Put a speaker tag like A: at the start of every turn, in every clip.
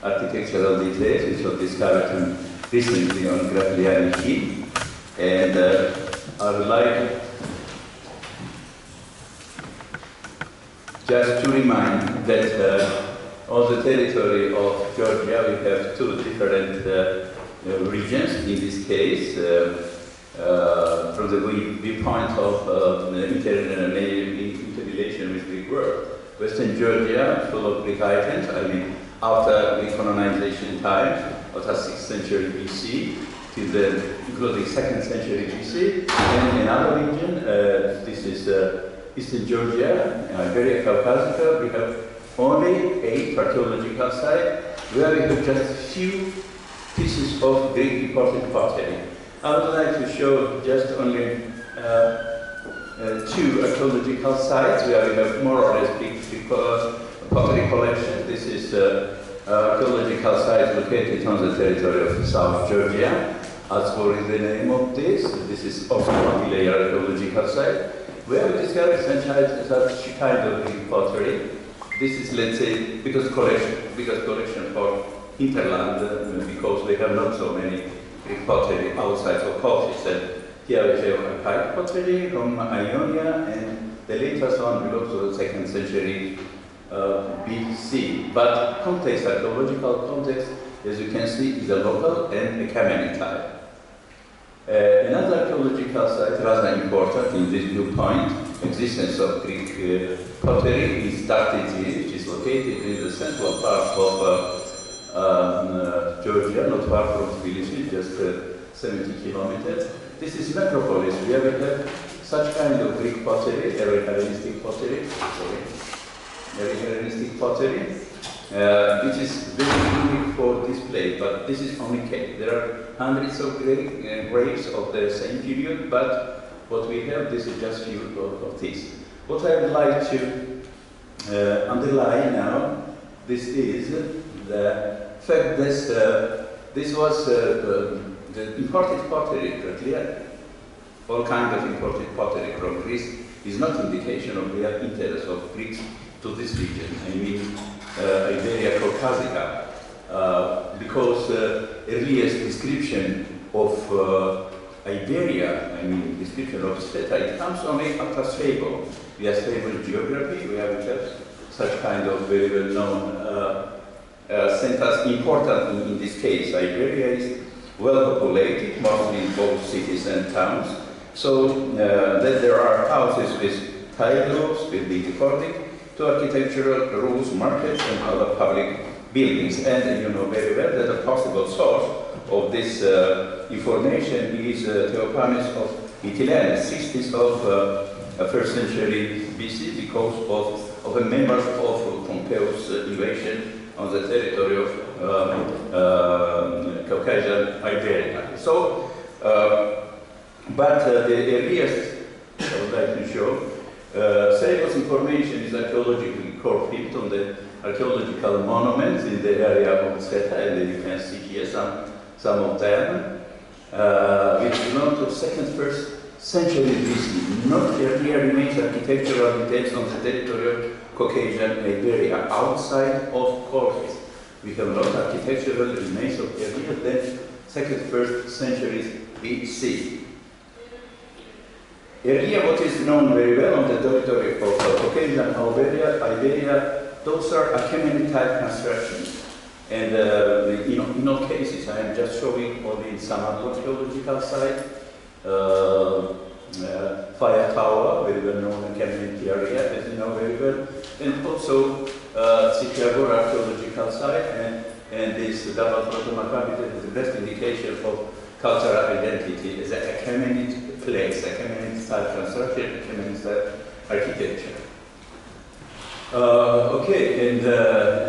A: architectural details which were discovered recently on Grakliani. And I would like just to remind that on the territory of Georgia we have two different regions in this case. From the viewpoint of interrelation with Greek world. Western Georgia, full of Greek items, I mean, after Greek colonization times, after 6th century BC, to the including 2nd century BC, and another region, this is Eastern Georgia, Iberia, Caucasus, we have only 8 archaeological sites, where we have just few pieces of Greek imported pottery. I would like to show just only 2 archaeological sites where we have more or less big pottery collection. This is archaeological site located on the territory of South Georgia. Assoc is the name of this. This is also a layer archaeological site where we discovered such kind of Greek pottery. This is, let's say, biggest collection for hinterland because we have not so many Greek pottery outside of Caucasus. And here we have archaic pottery from Ionia, and the latest one belongs to the 2nd century BC. But context, archaeological context, as you can see, is a local and a Kamenite type. Another archaeological site, rather important in this viewpoint, existence of Greek pottery, is Tartisi, which is located in the central part of Georgia, not far from Tbilisi, just 70 kilometers. This is metropolis, where we have such kind of Greek pottery, Hellenistic pottery, which is very unique for display, but this is only cake. There are hundreds of graves of the same period, but what we have, this is just few of this. What I would like to underline now, this is the fact that this was the imported pottery, clearly. All kinds of imported pottery from Greece is not indication of real interest of Greeks to this region. I mean, Iberia, Caucasica, because earliest description of Iberia, I mean, description of Shota, it comes only after Strabo. We have Strabo's geography, we have such kind of very well-known centers important in this case. Iberia is well populated, mostly in both cities and towns. So that there are houses with tile roofs, building according to architectural rules, markets, and other public buildings. And you know very well that a possible source of this information is Theophanes of Mytilene, 60s of 1st century BC, because of a member of Pompeius' invasion on the territory of Caucasian Iberia. So, but the earliest I would like to show, Strabo's information is archaeologically copied on the archaeological monuments in the area of Shota, and you can see here some of them, which belong to 2nd, 1st century BC. Not earlier remains architectural details on the territory of Caucasian Iberia, outside of Caucasus. We have not architectural remains of earlier than 2nd, 1st centuries BC. Earlier, what is known very well on the territory of Caucasian Iberia, those are Achaemenid type constructions. And in all cases, I am just showing only some archaeological site, Fire Tower, very well known in Cambodia area, as you know very well, and also Gora archaeological site, and this double proto-Maccabi is the best indication of cultural identity as a Achaemenid place, Achaemenid style construction, Achaemenid style architecture. Okay, and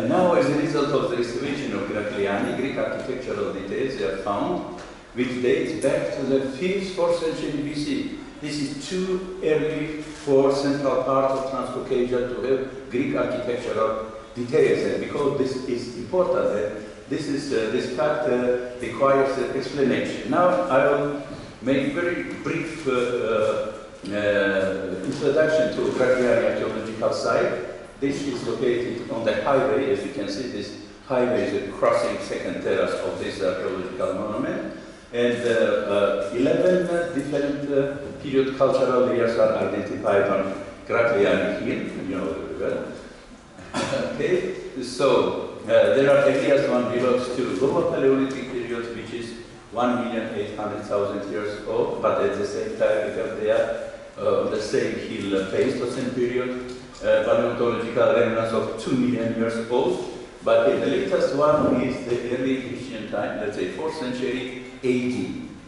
A: now as a result of the excavation of Grakliani, Greek architectural details are found, which dates back to the 5th, 4th century BC. This is too early for central part of Transcaucasia to have Greek architectural details, and because this is important, this fact requires explanation. Now I will make very brief introduction to Grakliani archaeological site. This is located on the highway, as you can see, this highways crossing second terrace of this archaeological monument. And 11 different period cultural layers are identified on Grakliani Hill, you know very well. Okay, so there are areas one belongs to Lower Paleolithic period, which is 1,800,000 years old, but at the same time we have there on the same hill Pleistocene period, paleontological remnants of 2 million years old. But the latest one is the early Christian time, let's say 4th century AD.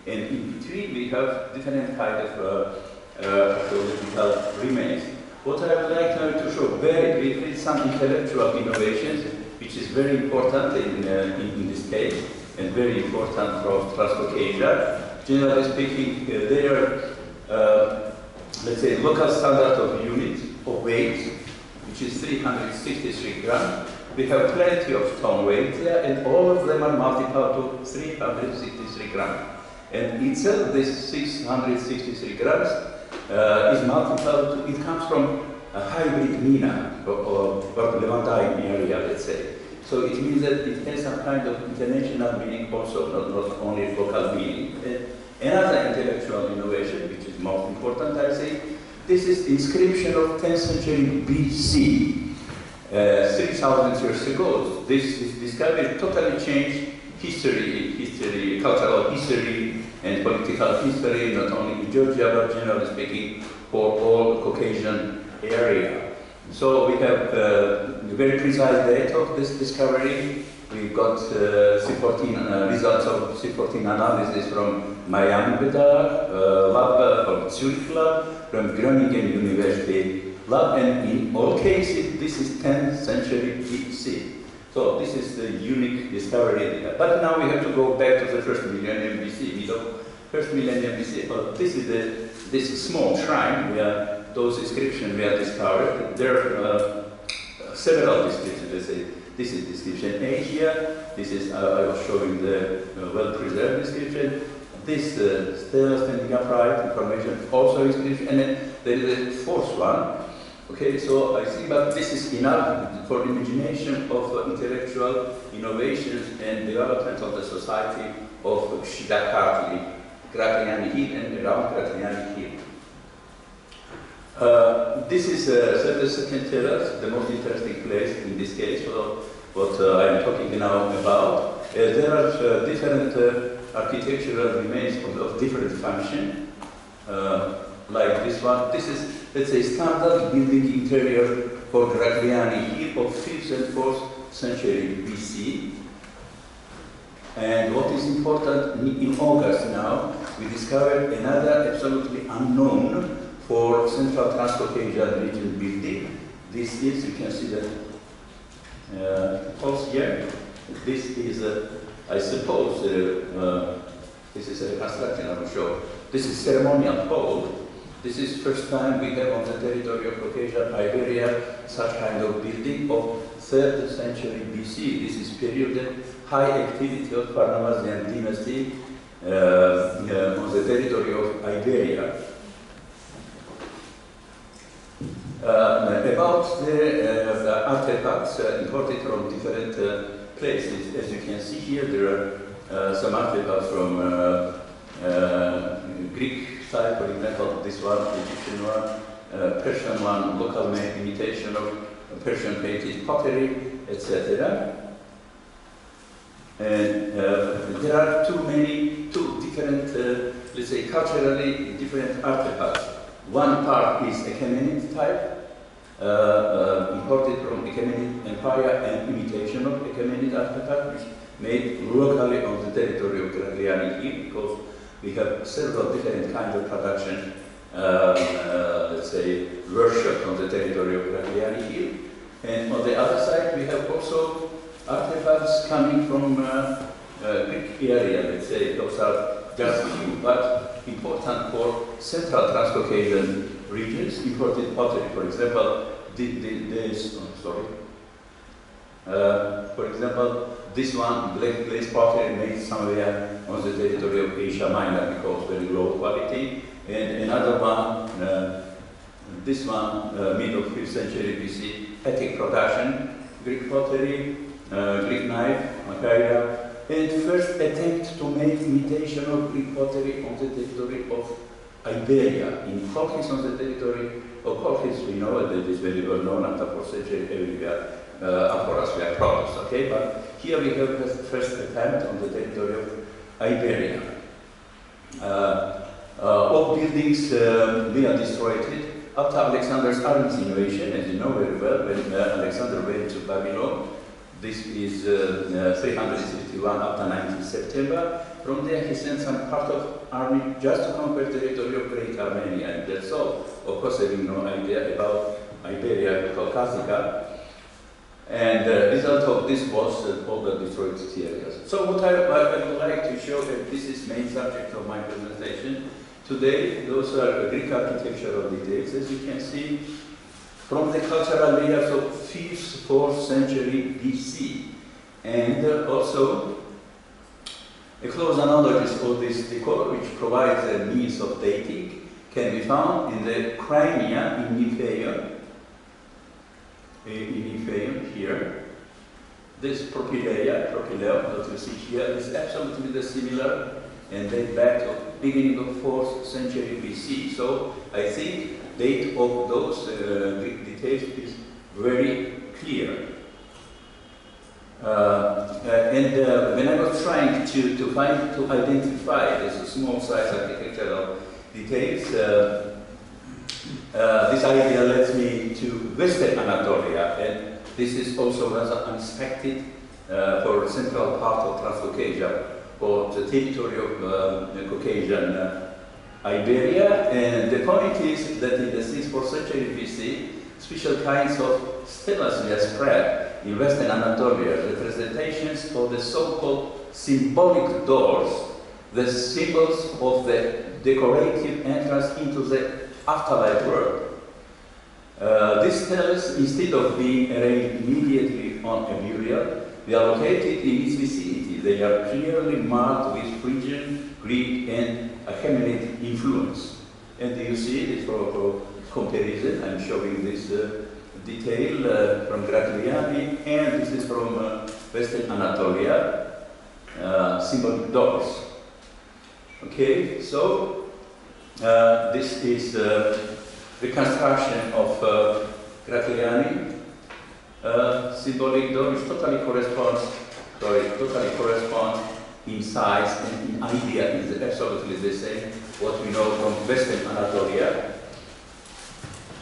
A: And in between we have different kind of archaeological remains. What I would like now to show very briefly some intellectual innovations, which is very important in this case, and very important for Transcaucasia. Generally speaking, they are, let's say, local standard of unit of weight, which is 363 grams. We have plenty of stone weight there, and all of them are multiplied to 363 grams. And itself, this 663 grams is multiplied to, it comes from a hybrid mina or Levantine area, let's say. So it means that it has some kind of international meaning also, not only local meaning. Another intellectual innovation, which is most important, I say, this is inscription of 10th century BC. 3,000 years ago, this discovery totally changed history, cultural history, and political history, not only in Georgia, but generally speaking, for all Caucasian area. So we have a very precise date of this discovery. We got C14 results of C14 analysis from Miami lab, from Zurich lab, from Groningen University lab, and in all cases, this is 10th century BC. So this is the unique discovery. But now we have to go back to the first millennium BC. First millennium BC. This small shrine where those inscriptions were discovered. There are several descriptions. Let's say this is description A here. This is I was showing the well-preserved description. This stela standing upright information also inscription, and then there is a fourth one. Okay, so I think, but this is enough for imagination of intellectual innovations and development of the society of Shida Grakliani Hill and around Grakliani Hill. This is the second terrace, the most interesting place in this case, for what I'm talking now about. There are different architectural remains of different function. Like this one. This is, let's say, standard building interior for Grakliani Hill of 5th and 4th century BC. And what is important, in August now, we discovered another absolutely unknown for Central Transcaucasia region building. This is, you can see the holes here. This is, I suppose, this is a reconstruction I will show. This is ceremonial hall. This is first time we have on the territory of Caucasia, Iberia, such kind of building of 3rd century BC. This is period high activity of Farnavasian dynasty on the territory of Iberia. About the artifacts imported from different places. As you can see here, there are some artifacts from Greek style, for example, this one, Egyptian one, Persian one, local made imitation of Persian painted pottery, etc. And there are two different, let's say, culturally different artifacts. One part is Achaemenid type, imported from Achaemenid Empire and imitation of Achaemenid artifact, which made locally on the territory of Grakliani Hill, because we have several different kinds of production, let's say, worship on the territory of Grakliani Hill. And on the other side, we have also artifacts coming from Greek area, let's say. Those are just few, but important for Central Transcaucasian regions, imported pottery. For example, for example, this one, black glaze pottery made somewhere on the territory of Asia Minor because very low quality. And another one, this one, mid of 5th century BC, Attic production, Greek pottery. Greek knife, machaira, and first attempt to make imitation of Greek pottery on the territory of Iberia. In Colchis on the territory of Colchis, we know that it is very well known after 4th century everywhere, amphoras were produced, okay? But here we have the first attempt on the territory of Iberia. All buildings were destroyed after Alexander's arms invasion, as you know very well, when Alexander went to Babylon. This is 361 after 19 September. From there he sent some part of army just to conquer the territory of Great Armenia, and that's all. Of course, having no idea about Iberia, Caucasica. And the result of this was all the destroyed areas. So what I would like to show, and this is main subject of my presentation today, those are Greek architectural details, as you can see, from the cultural layers of 5th, 4th century BC. And also, a close analysis of this decor, which provides a means of dating, can be found in the Crimea in Niflheim. Here. This propylaea that you see here is absolutely similar and date back to beginning of 4th century BC. So I think date of those Greek details is very clear. When I was trying to identify this small size architectural details, this idea led me to Western Anatolia, and this is also rather unexpected for the central part of Transcaucasia, or the territory of the Caucasian Iberia. And the point is that in the 6th, 4th century BC, special kinds of stelas were spread in Western Anatolia, representations of the so-called symbolic doors, the symbols of the decorative entrance into the afterlife world. These stelas, instead of being arranged immediately on a burial, they are located in its vicinity. They are clearly marked with Phrygian, Greek, and Achaemenid influence. And you see this for comparison. I'm showing this detail from Grakliani, and this is from Western Anatolia, symbolic doors. Okay, so this is the construction of Grakliani symbolic door, which totally corresponds in size and in idea is absolutely the same what we know from Western Anatolia.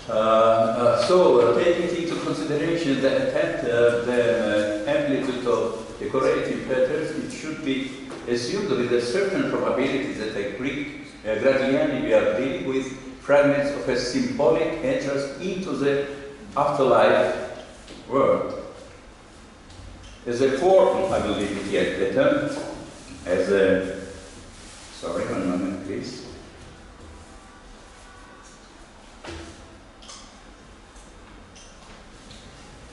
A: So taking into consideration the amplitude of decorative patterns, it should be assumed with a certain probability that a Greek Grakliani we are dealing with fragments of a symbolic entrance into the afterlife world. As a form, I will leave it yet better, as a, sorry, one moment please.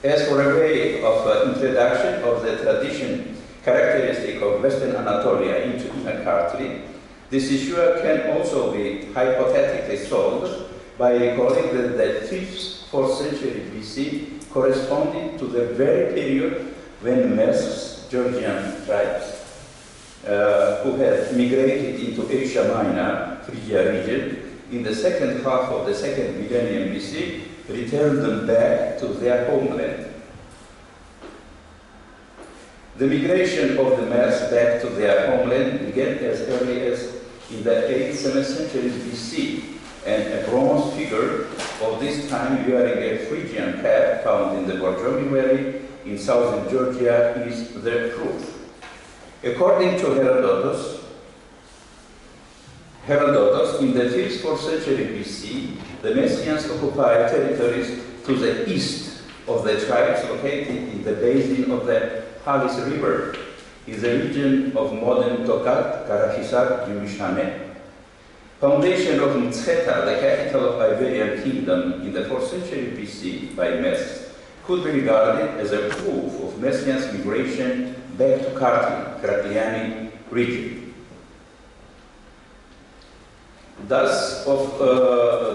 A: As for a way of introduction of the tradition characteristic of Western Anatolia into inner country, this issue can also be hypothetically solved by recalling that the 5th, 4th century BC corresponded to the very period when Mesks, Georgian tribes, who had migrated into Asia Minor, Phrygia region, in the second half of the 2nd millennium BC, returned them back to their homeland. The migration of the Mesks back to their homeland began as early as in the 8th, 7th century BC, and a bronze figure of this time wearing a Phrygian cap found in the Borjomi Valley in southern Georgia is the proof. According to Herodotus, in the 5th, 4th century BC, the Messians occupied territories to the east of the tribes located in the basin of the Halis River, in the region of modern Tokat, Karahisar, Yumishane. Foundation of Mtskheta, the capital of Iberian kingdom in the 4th century BC by Mesks, could be regarded as a proof of Messians' migration back to Grakliani region. Thus, of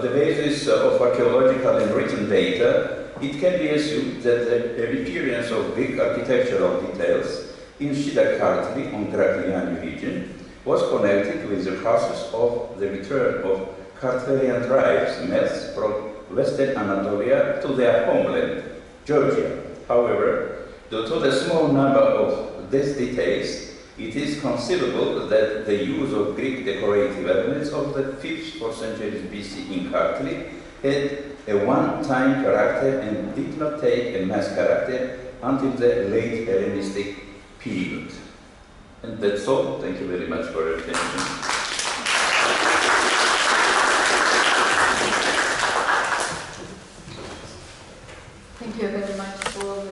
A: the basis of archaeological and written data, it can be assumed that the appearance of Greek architectural details in Shida-Kartli on Grakliani region was connected with the process of the return of Kartvelian tribes, Mets, from Western Anatolia to their homeland, Georgia. However, due to the small number of these details, it is conceivable that the use of Greek decorative elements of the 5th, 4th centuries BC in Kartli had a one-time character and did not take a mass character until the late Hellenistic period. And that's all. Thank you very much for your attention.